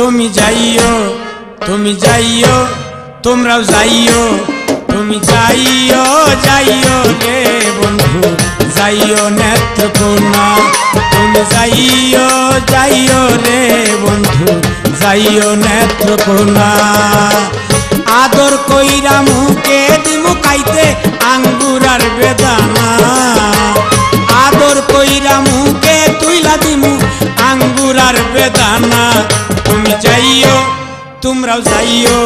তুমি যাইও, তুমি যাইও, তোমরাও যাইও, তুমি যাইও, যাইও রে বন্ধু, যাইও নেত্রকোনা। তুমি যাইও, যাইও রে বন্ধু, যাইও নেত্রকোনা। আদর কইরা মুখে দিমু খাইতে আঙ্গুরার বেদানা, আদর কইরা মুখে তুইলা দিমু আঙ্গুরার বেদানা। তুমি যাইও, তোমরাও যাইও,